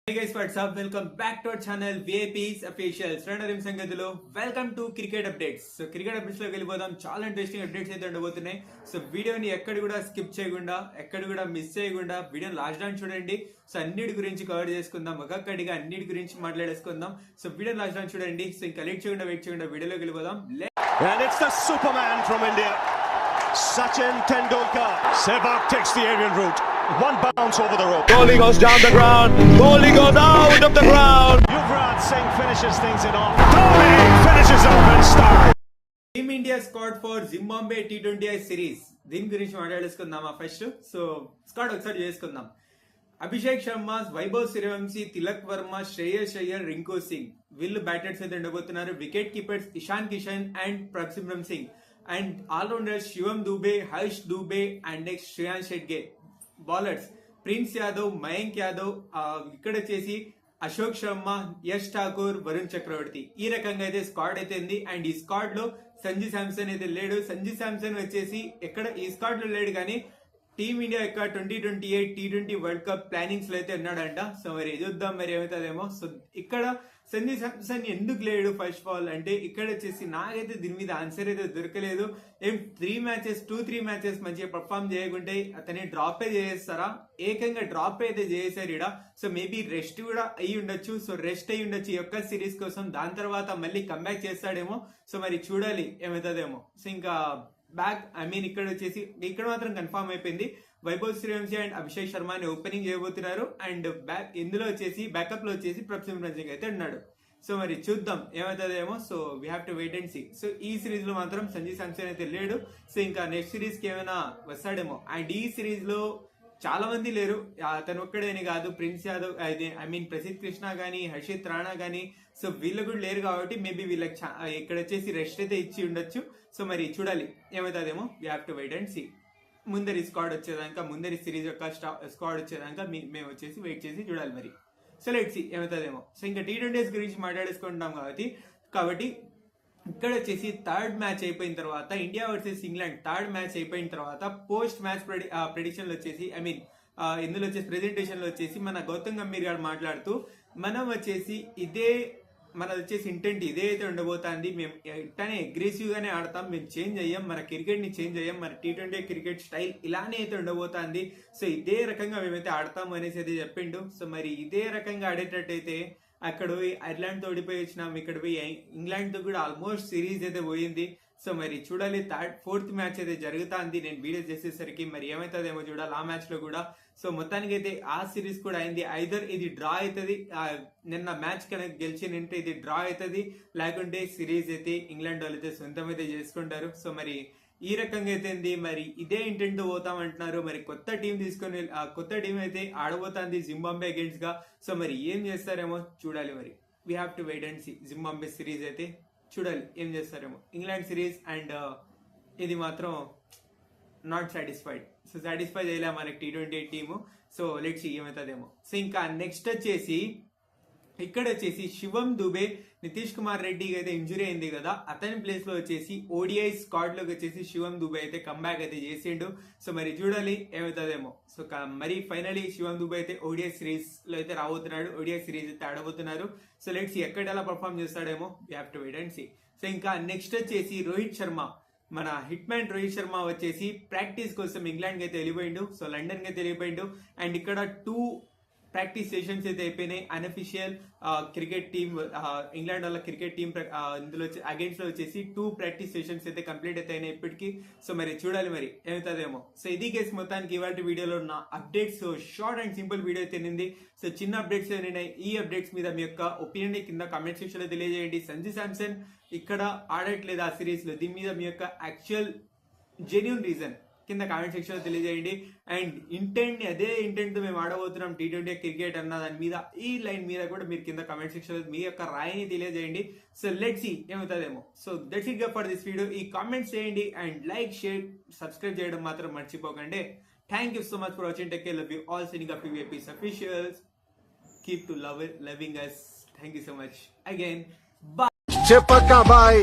Hey guys, what's up? Welcome back to our channel VIPs Officials. Rendarim సంగతులు welcome to cricket updates. So cricket updates లోకి వెళ్ళిపోదాం. చాలా interesting updates అయితే ఉండబోతున్నాయి. So వీడియోని ఎక్కడ కూడా స్కిప్ చేయకుండా, ఎక్కడ కూడా మిస్ చేయకుండా వీడియోని లాస్ట్ దాకా చూడండి. సో అన్నిటి గురించి కవర్ చేసుకుందాం, ఒక్కొక్కటిగా అన్నిటి గురించి మాట్లాడేసుకుందాం. సో వీడియో లాస్ట్ దాకా చూడండి. సో ఇంకా వెయిట్ చేయకుండా వీడియోలోకి వెళ్ళిపోదాం. And it's the Superman from India, Sachin Tendulkar. Sehwag takes the aerial route. One bounce over the rope. Kohli goes down the ground. Kohli goes out of the ground. Yuvraj Singh finishes things in off. Dhoni finishes off in style. Team India squad for Zimbabwe T20I series దీని గురించి మాట్లాడేసుకుందామా first. So squad ఒకసారి చేసుకుందాం. అభిషేక్ శర్మ, వైభవ్ సూర్యవంశీ, తిలక్ వర్మ, శ్రేయస్ అయ్యర్, రింకు సింగ్ వీళ్ళు batters అయితే ఉండబోతున్నారు. Wicket keepers Ishan Kishan and Prabhsimran Singh. And all rounders Shivam Dubey, Harsh Dubey and next Shreyan Shetge. Bowlers Prince Yadav, Mayank Yadav, ఇక్కడ వచ్చేసి అశోక్ శర్మ, యష్ ఠాకూర్, వరుణ్ చక్రవర్తి. ఈ రకంగా అయితే స్క్వాడ్ అయితే ఉంది. అండ్ ఈ స్క్వాడ్ లో సంజు శాంసన్ అయితే లేడు. సంజు శాంసన్ వచ్చేసి ఎక్కడ ఈ స్క్వాడ్ లో లేడు, కానీ టీమిండియా యొక్క 2028 T20 వరల్డ్ కప్ ప్లానింగ్స్ లో అయితే ఉన్నాడంట. సో మరి చూద్దాం మరి ఏమవుతుందేమో. సో ఇక్కడ సంజు శాంసన్ ఎందుకు లేడు ఫస్ట్ ఆఫ్ ఆల్ అంటే, ఇక్కడ వచ్చేసి నాకైతే దీని మీద ఆన్సర్ అయితే దొరకలేదు. ఏం 2-3 మ్యాచెస్ మంచిగా పర్ఫామ్ చేయకుంటే అతని డ్రాప్ చేస్తారా? ఏకంగా డ్రాప్ అయితే చేశారు ఇక్కడ. సో మేబీ రెస్ట్ కూడా అయ్యి ఉండొచ్చు. సో రెస్ట్ అయ్యి ఉండొచ్చు ఈ యొక్క సిరీస్ కోసం. దాని తర్వాత మళ్ళీ కంబ్యాక్ చేస్తాడేమో. సో మరి చూడాలి ఏమవుతుందేమో. సో ఇంకా ఇక్కడ వచ్చేసి ఇక్కడ మాత్రం కన్ఫర్మ్ అయిపోయింది. వైభవ్ సూర్యవంశీ అండ్ అభిషేక్ శర్మని ఓపెనింగ్ చేయబోతున్నారు. అండ్ ఇందులో వచ్చేసి బ్యాకప్ లో వచ్చేసి ప్రభ్సిమ్రన్ సింగ్ అయితే ఉన్నాడు. సో మరి చూద్దాం ఏమవుతుందేమో. So we have to wait and see. So ఈ సిరీస్ లో మాత్రం సంజు శాంసన్ అయితే లేడు. సో ఇంకా నెక్స్ట్ సిరీస్ కి ఏమైనా వస్తాడేమో. అండ్ ఈ సిరీస్ లో చాలా మంది లేరు, అతను ఒక్కడేని కాదు. ప్రిన్స్ యాదవ్, ప్రసిద్ధ్ కృష్ణ గానీ, హర్షిత్ రాణా గానీ, సో వీళ్ళు కూడా లేరు కాబట్టి మేబీ వీళ్ళకి ఇక్కడ వచ్చేసి రెస్ట్ అయితే ఇచ్చి ఉండొచ్చు. సో మరి చూడాలి ఏమవుతుందేమో. We have to wait and see. ముందరి స్క్వాడ్ వచ్చేదాకా, ముందరి సిరీస్ యొక్క స్క్వాడ్ వచ్చేదాకా మేము వచ్చేసి వెయిట్ చేసి చూడాలి మరి. సో లెట్స్ సీ ఏమవుతుందేమో. సో ఇంకా T20s గురించి మాట్లాడేసుకుంటాం కాబట్టి ఇక్కడ వచ్చేసి థర్డ్ మ్యాచ్ అయిపోయిన తర్వాత, India versus England third match అయిపోయిన తర్వాత పోస్ట్ మ్యాచ్ ప్రెడిక్షన్లు వచ్చేసి ఇందులో వచ్చేసి ప్రెజెంటేషన్ లో వచ్చేసి మన గౌతమ్ గంభీర్ గారు మాట్లాడుతూ, మనం వచ్చేసి మన వచ్చేసి ఇంటెంట్ ఇదే అయితే ఉండబోతుంది. మేము ఇట్లానే అగ్రెసివ్ గానే ఆడతాం, మేము చేంజ్ అయ్యాం, మన క్రికెట్ ని చేంజ్ అయ్యాం, మన T20 క్రికెట్ స్టైల్ ఇలానే అయితే ఉండబోతుంది. సో ఇదే రకంగా మేమైతే ఆడతాం అనేసి అయితే చెప్పిండు. సో మరి ఇదే రకంగా ఆడేటట్టయితే అక్కడ పోయి ఐర్లాండ్ తో ఓడిపోయి వచ్చినాం, ఇక్కడ పోయి ఇంగ్లాండ్ తో కూడా ఆల్మోస్ట్ సిరీస్ అయితే పోయింది. సో మరి చూడాలి. ఫోర్త్ మ్యాచ్ అయితే జరుగుతుంది. నేను వీడియో చేసేసరికి మరి ఏమవుతుందేమో చూడాలి ఆ మ్యాచ్ లో కూడా. సో మొత్తానికి అయితే ఆ సిరీస్ కూడా అయింది. ఐదర్ ఇది డ్రా అవుతుంది, నిన్న మ్యాచ్ కనుక గెలిచినంటే ఇది డ్రా అవుతుంది, లేకుంటే సిరీస్ అయితే ఇంగ్లాండ్ వాళ్ళు అయితే సొంతం అయితే చేసుకుంటారు. సో మరి ఈ రకంగా అయితే మరి ఇదే ఇంటెంట్ పోతామంటున్నారు. మరి కొత్త టీం తీసుకొని కొత్త టీం అయితే ఆడబోతుంది జింబాబ్వే అగేన్స్ట్ గా. సో మరి ఏం చేస్తారేమో చూడాలి మరి. We have to wait and see. Zimbabwe series అయితే చూడాలి ఏం చేస్తారేమో. ఇంగ్లాండ్ సిరీస్ అండ్ ఇది మాత్రం నాట్ సాటిస్ఫైడ్. సో సాటిస్ఫై చేయలే మనకి T20 team. So let's see ఏమవుతుందేమో. సో ఇంకా నెక్స్ట్ వచ్చేసి ఇక్కడ వచ్చేసి శివం దుబే, నితీష్ కుమార్ రెడ్డికి అయితే ఇంజురీ అయింది కదా, అతని ప్లేస్ లో వచ్చేసి ODI స్క్వాడ్ లోకి వచ్చేసి శివం దుబే అయితే కంబ్యాక్ అయితే చేసిండు. సో మరి చూడాలి ఏమవుతుందేమో. సో మరి ఫైనలీ శివం దుబే అయితే ODI సిరీస్ లో అయితే రాబోతున్నాడు, ODI సిరీస్ అయితే ఆడబోతున్నారు. సో లెట్స్ ఎక్కడ ఎలా పర్ఫామ్ చేస్తాడేమో. We have to wait and see. So ఇంకా నెక్స్ట్ వచ్చేసి రోహిత్ శర్మ, మన హిట్ మ్యాన్ రోహిత్ శర్మ వచ్చేసి ప్రాక్టీస్ కోసం ఇంగ్లాండ్ కి అయితే వెళ్ళిపోయిండు. సో లండన్ కి అయితే వెళ్ళిపోయిండు. అండ్ ఇక్కడ 2 ప్రాక్టీస్ సెషన్స్ అయితే అయిపోయినాయి. అన్అఫిషియల్ క్రికెట్ టీమ్, ఇంగ్లాండ్ వాళ్ళ క్రికెట్ టీమ్ ఇందులో అగేన్స్ట్ లో వచ్చేసి 2 ప్రాక్టీస్ సెషన్స్ అయితే కంప్లీట్ అయితే అయినాయి ఇప్పటికీ. సో మరి చూడాలి మరి ఏమవుతుందేమో. సో ఇది కేసు మొత్తానికి ఇవాళ వీడియోలో ఉన్న updates. So short and simple video అయితే నింది. సో చిన్న అప్డేట్స్ ఏమైనాయి. ఈ అప్డేట్స్ మీద మీ యొక్క ఒపీనియన్ కింద కామెంట్ సెక్షన్ లో తెలియజేయండి. సంజు శాంసన్ ఇక్కడ ఆడట్లేదు ఆ సిరీస్ లో, దీని మీద మీ యొక్క యాక్చువల్ జెన్యూన్ రీజన్ కింద కామెంట్ సెక్షన్ లో తెలియజేయండి. అండ్ ఇంటెంట్ అదే ఇంటెంట్ తో మేము ఆడబోతున్నాం T20 క్రికెట్ అన్న దాని మీద, ఈ లైన్ మీద కూడా మీరు కింద కామెంట్ సెక్షన్ లో మీ యొక్క రాయిని తెలియజేయండి. సో లెట్స్ సీ ఏమవుతుందేమో. So that's it for this video. ఈ కామెంట్స్ చేయండి అండ్ లైక్, షేర్, సబ్స్క్రైబ్ చేయడం మాత్రం మర్చిపోకండి. Thank you so much for watching. Take care, love you all. Signing off VIPs Officials. Keep to loving us. Thank you so much again. Bye. Chepaka bhai.